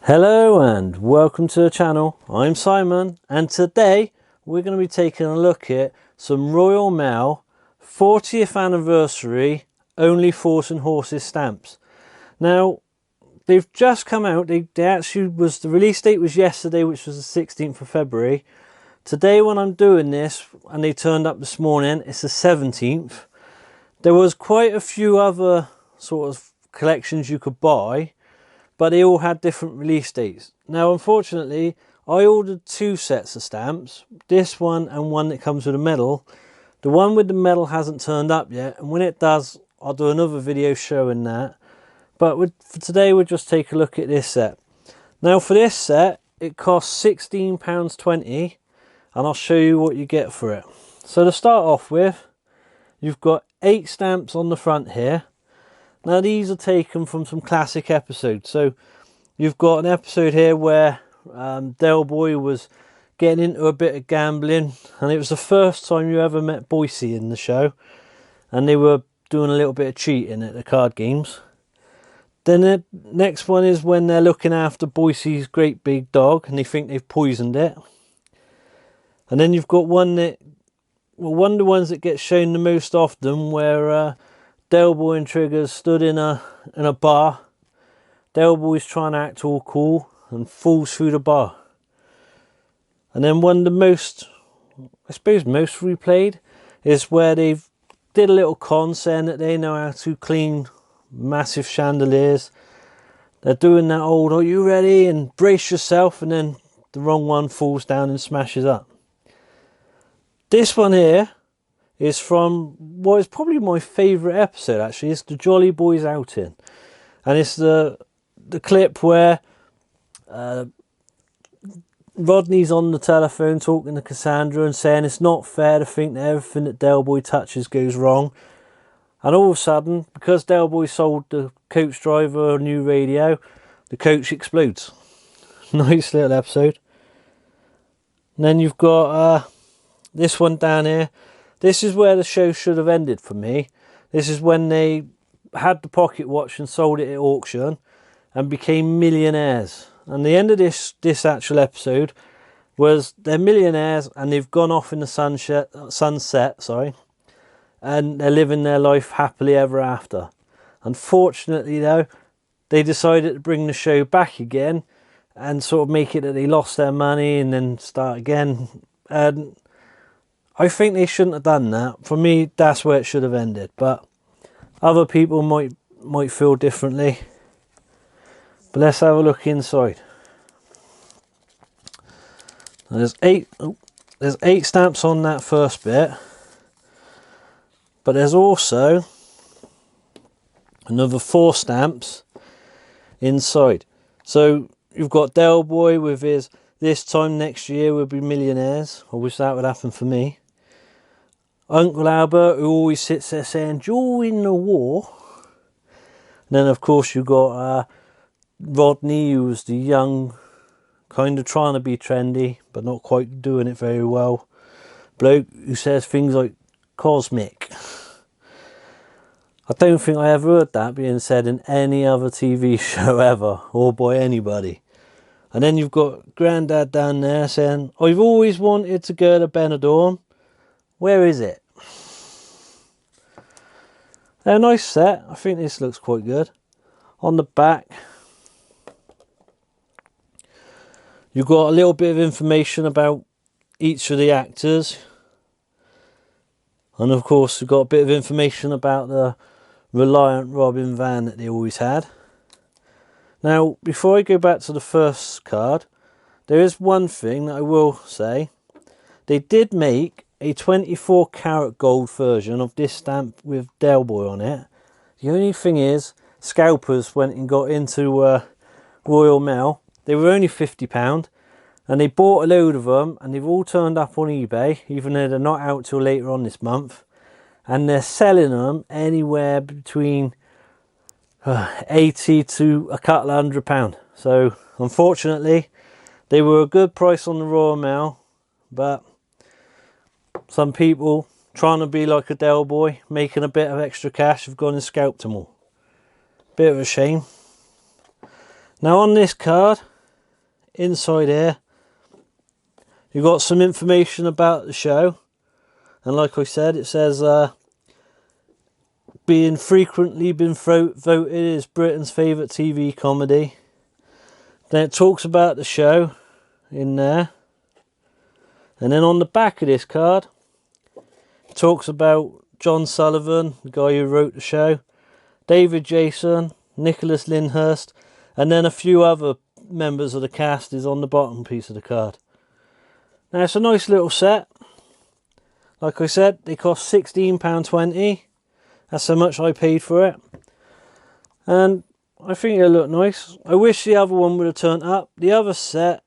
Hello and welcome to the channel. I'm Simon and today we're going to be taking a look at some Royal Mail 40th anniversary Only Horse and Horses stamps. Now they've just come out. The release date was yesterday, which was the 16th of February. Today when I'm doing this, and they turned up this morning, it's the 17th. There was quite a few other sort of collections you could buy, but they all had different release dates. Now unfortunately I ordered two sets of stamps, this one and one that comes with a medal. The one with the medal hasn't turned up yet, and when it does I'll do another video showing that. But for today we'll just take a look at this set. Now for this set it costs £16.20 and I'll show you what you get for it. So to start off with, you've got 8 stamps on the front here. Now these are taken from some classic episodes. So you've got an episode here where Del Boy was getting into a bit of gambling, and it was the first time you ever met Boise in the show, and they were doing a little bit of cheating at the card games. Then the next one is when they're looking after Boise's great big dog and they think they've poisoned it. And then you've got one that, well, one of the ones that gets shown the most often, where Del Boy and Triggers stood in a bar. Del Boy's trying to act all cool and falls through the bar. And then one of the most, I suppose most replayed, is where they've did a little con saying that they know how to clean massive chandeliers. They're doing that old, "Are you ready?" and "Brace yourself," and then the wrong one falls down and smashes up. This one here is from what is probably my favourite episode actually. It's the Jolly Boys outing, and it's the clip where Rodney's on the telephone talking to Cassandra and saying it's not fair to think that everything that Del Boy touches goes wrong. And all of a sudden, because Del Boy sold the coach driver a new radio, the coach explodes. Nice little episode. And then you've got this one down here. This is where the show should have ended for me. This is when they had the pocket watch and sold it at auction and became millionaires. And the end of this actual episode was they're millionaires and they've gone off in the sunset, and they're living their life happily ever after. Unfortunately though, they decided to bring the show back again and sort of make it that they lost their money and then start again. And I think they shouldn't have done that. For me, that's where it should have ended, but other people might feel differently. But let's have a look inside. There's 8 stamps on that first bit, but there's also another 4 stamps inside. So you've got Del Boy with his "This time next year we'll be millionaires." I wish that would happen for me. Uncle Albert, who always sits there saying "join the war." And then of course you've got Rodney, who's the young, kind of trying to be trendy but not quite doing it very well, bloke who says things like "cosmic." I don't think I ever heard that being said in any other TV show ever, or by anybody. And then you've got Grandad down there saying, "I've always wanted to go to Benidorm. Where is it?" A nice set. I think this looks quite good. On the back, you've got a little bit of information about each of the actors. And of course we've got a bit of information about the Reliant Robin van that they always had. Now before I go back to the first card, there is one thing that I will say. They did make a 24 karat gold version of this stamp with Del Boy on it. The only thing is, scalpers went and got into Royal Mail. They were only £50 and they bought a load of them, and they've all turned up on eBay, even though they're not out till later on this month, and they're selling them anywhere between 80 to a couple of £100. So unfortunately they were a good price on the Royal Mail, but some people trying to be like a Del Boy, making a bit of extra cash, have gone and scalped them all. Bit of a shame. Now on this card, inside here you've got some information about the show, and like I said, it says being frequently been voted as Britain's favourite TV comedy. Then it talks about the show in there, and then on the back of this card it talks about John Sullivan, the guy who wrote the show, David Jason, Nicholas Lyndhurst, and then a few other members of the cast is on the bottom piece of the card. Now it's a nice little set. Like I said, they cost £16.20. That's how much I paid for it. And I think it'll look nice. I wish the other one would have turned up. The other set,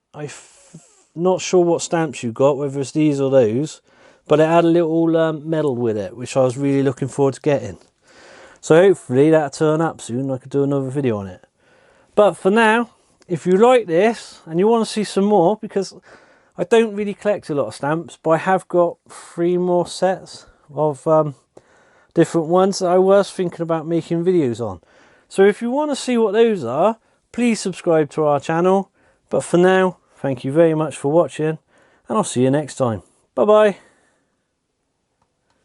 not sure what stamps you got, whether it's these or those, but it had a little medal with it, which I was really looking forward to getting. So hopefully that'll turn up soon. I could do another video on it. But for now, if you like this and you want to see some more, because I don't really collect a lot of stamps, but I have got 3 more sets of different ones that I was thinking about making videos on. So if you want to see what those are, please subscribe to our channel. But for now, thank you very much for watching, and I'll see you next time. Bye bye.